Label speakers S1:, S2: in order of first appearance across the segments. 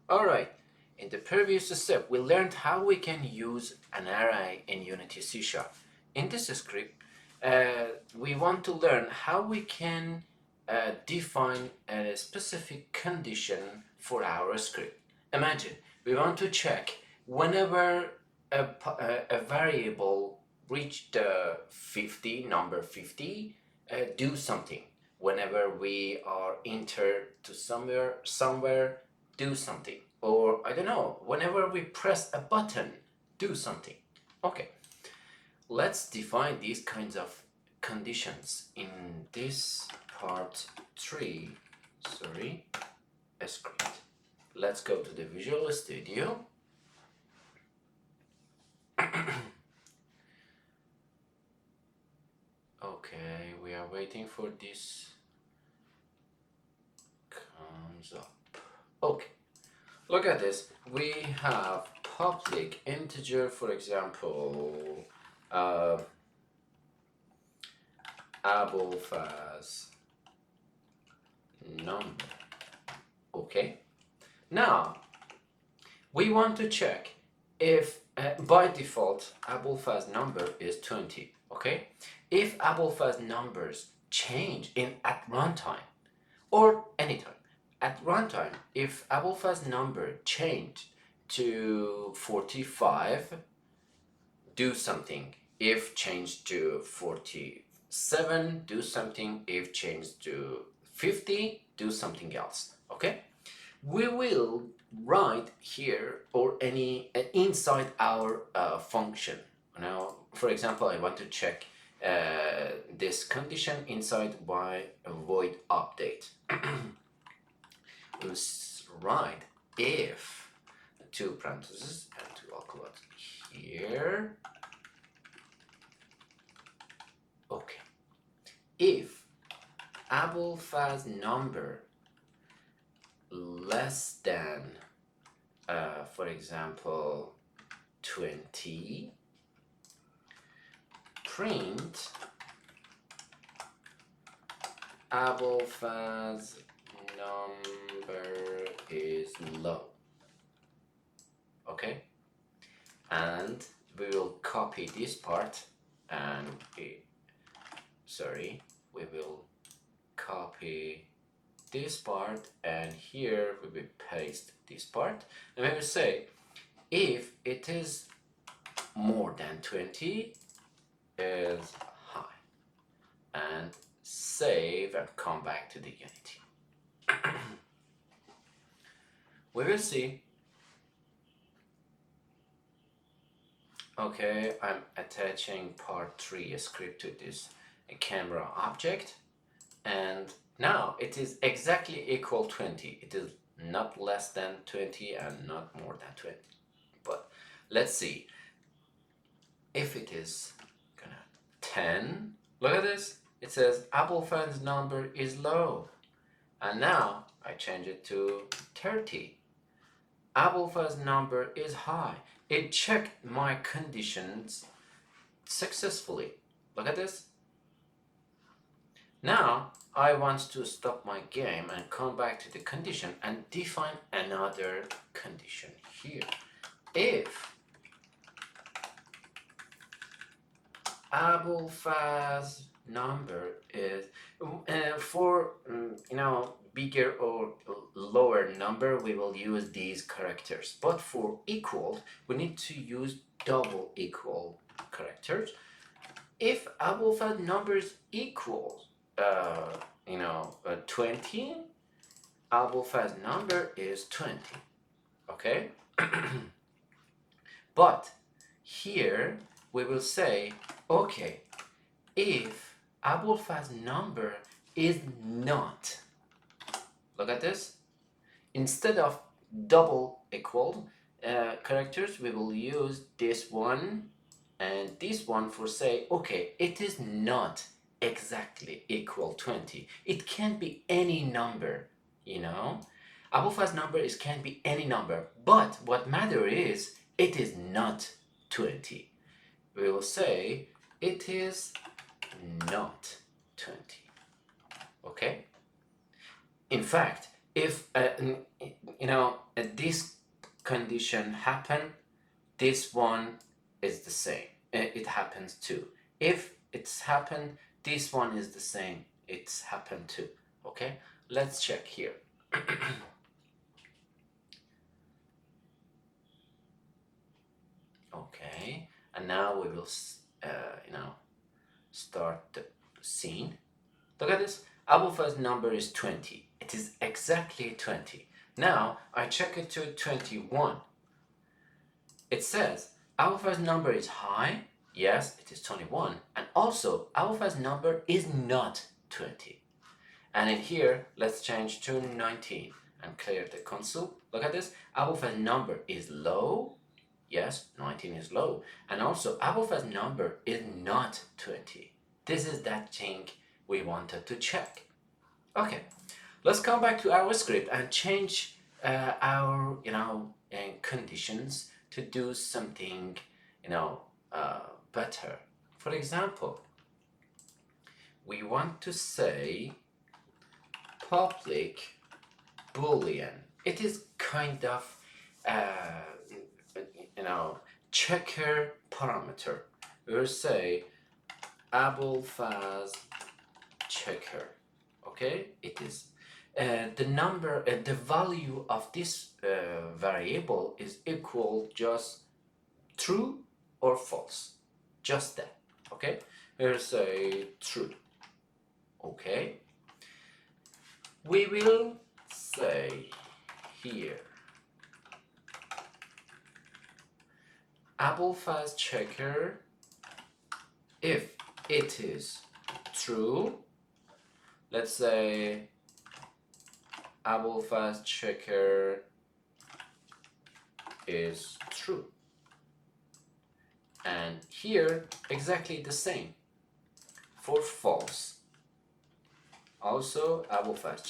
S1: Alright, in the previous step we learned how we can use an array in Unity C#. In this script we want to learn how we can define a specific condition for our script. Imagine we want to check whenever a variable reach the 50, number 50, do something. Whenever we are enter to somewhere, do something. Or I don't know, whenever we press a button, do something. Okay, let's define these kinds of conditions in this part 3, script. Let's go to the Visual Studio. Okay, we are waiting for this comes up. Okay, look at this. We have public integer, for example, Abulfaz number. Okay, now we want to check if by default Abulfaz number is 20. Okay, if Abulfaz numbers change at runtime or anytime. At runtime, if Abulfaz number changed to 45, do something. If changed to 47, do something. If changed to 50, do something else. Okay? We will write here or any inside our function. Now, for example, I want to check this condition inside my void update. We'll write if two parentheses and two quotes here. Okay, if Abulfaz number less than for example 20, print Abulfaz number is low. Okay, and we will copy this part and we will copy this part, and here we will paste this part, and we will say if it is more than 20 is high, and save and come back to the Unity. We will see. Okay, I'm attaching part 3 script to this camera object, and now it is exactly equal 20. It is not less than 20 and not more than 20. But let's see if it is gonna 10. Look at this. It says Abulfaz number is low, and now I change it to 30. Abulfaz number is high. It checked my conditions successfully. Look at this. Now I want to stop my game and come back to the condition and define another condition here. If Abulfaz number is for bigger or lower number, we will use these characters, but for equal we need to use double equal characters. If Abulfaz numbers equals 20, Abulfaz number is 20. Okay. But here we will say, okay, if Abulfaz number is not, look at this, instead of double equal characters, we will use this one and this one for say, okay, it is not exactly equal 20. It can be any number, Abulfaz number can be any number, but what matter is it is not 20. We will say it is not 20. Okay? In fact, if this condition happen, this one is the same. It happens too. If it's happened, this one is the same. It's happened too. Okay, let's check here. Okay, and now we will, start the scene. Look at this. Abulfaz's number is 20. It is exactly 20. Now I check it to 21. It says Abulfaz's number is high. Yes, it is 21. And also Abulfaz's number is not 20. And in here, let's change to 19 and clear the console. Look at this. Abulfaz's number is low. Yes, 19 is low. And also Abulfaz's number is not 20. This is that thing we wanted to check. Okay, let's come back to our script and change our conditions to do something better. For example, we want to say public boolean. It is kind of checker parameter. We'll say Abulfaz checker. Okay, it is the number, the value of this variable is equal just true or false, just that. Okay, we'll say true. Okay, we will say here Abulfaz checker, if it is true, let's say Abulfaz checker is true. And here exactly the same for false. Also Abulfaz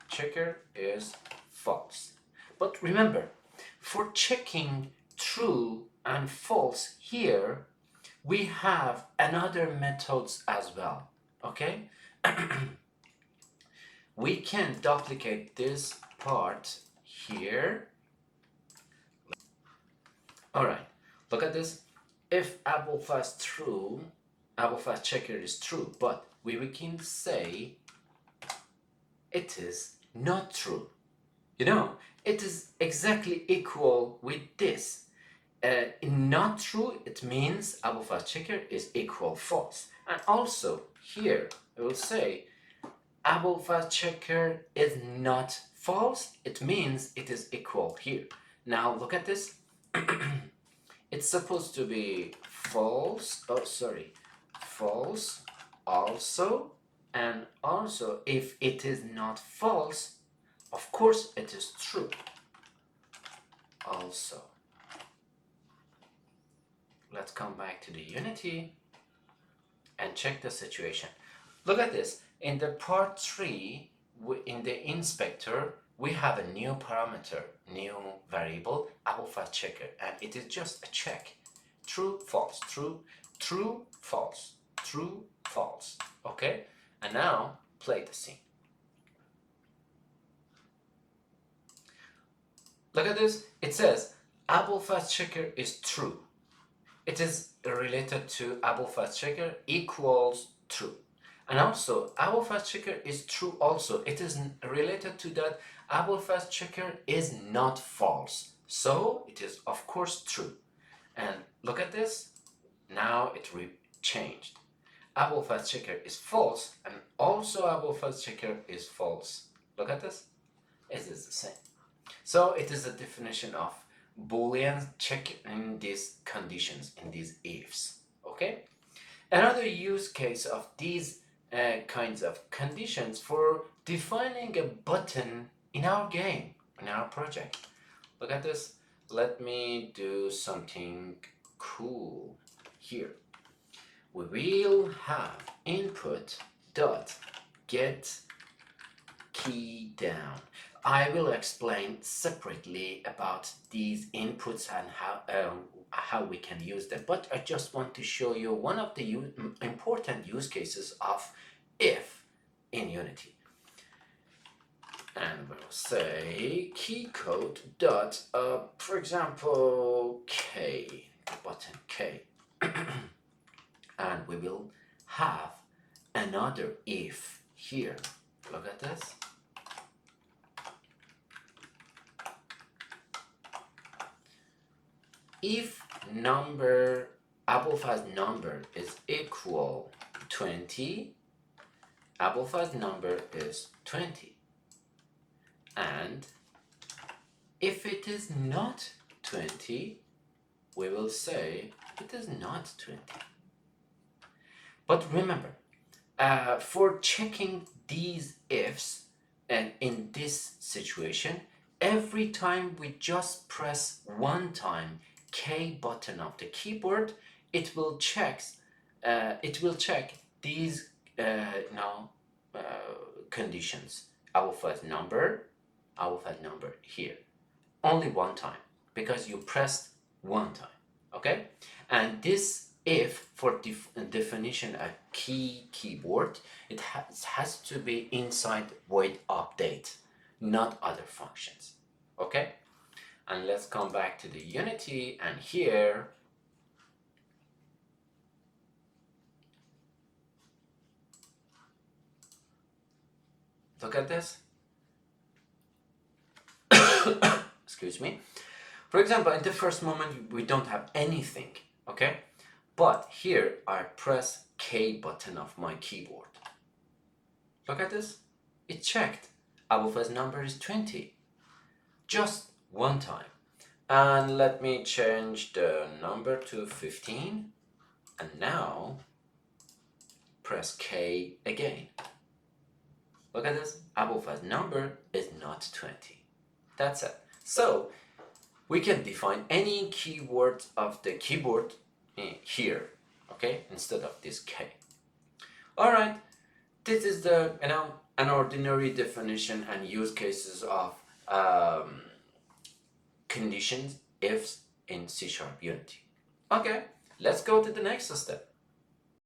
S1: checker is false. But remember, for checking true and false here, we have another methods as well. Okay. We can duplicate this part here. Alright, look at this. If Abulfaz true, Abulfaz checker is true, but we can say it is not true. It is exactly equal with this. Not true, it means Abulfaz checker is equal false. And also here, I will say Abulfaz checker is not false. It means it is equal here. Now look at this. It's supposed to be false. Oh, sorry. False also. And also, if it is not false, of course it is true. Also. Let's come back to the Unity and check the situation. Look at this. In the part 3, in the inspector, we have a new parameter, new variable, Abulfaz checker, and it is just a check. True, false, true, true, false, true, false. Okay? And now, play the scene. Look at this. It says, Abulfaz checker is true. It is related to Abulfaz checker equals true. And also, Abulfaz checker is true also. It is related to that Abulfaz checker is not false. So, it is of course true. And look at this. Now it changed. Abulfaz checker is false, and also Abulfaz checker is false. Look at this. It is the same. So, it is a definition of Boolean check in these conditions, in these ifs. Okay? Another use case of these kinds of conditions for defining a button in our game, in our project. Look at this. Let me do something cool here. We will have input dot get key down. I will explain separately about these inputs and how we can use them, but I just want to show you one of the important use cases of if in Unity. and we'll say key code dot for example K, button K. And we will have another if here. Look at this. If number, Abulfaz number is equal 20, Abulfaz number is 20. And if it is not 20, we will say it is not 20. But remember, for checking these ifs, and in this situation, every time we just press one time K button of the keyboard, it will check these conditions. Abulfaz number here, only one time, because you pressed one time. Okay, and this if for definition a keyboard, it has to be inside void update, not other functions. Okay, and let's come back to the Unity, and here look at this. Excuse me. For example, in the first moment we don't have anything, okay? But here I press K button of my keyboard. Look at this. It checked. Abulfaz number is 20. Just one time. And let me change the number to 15. And now press K again. Look at this. Abulfaz number is not 20. That's it. So we can define any keywords of the keyboard here, okay, instead of this K. All right, this is the an ordinary definition and use cases of conditions, ifs in C# Unity. Okay, let's go to the next step.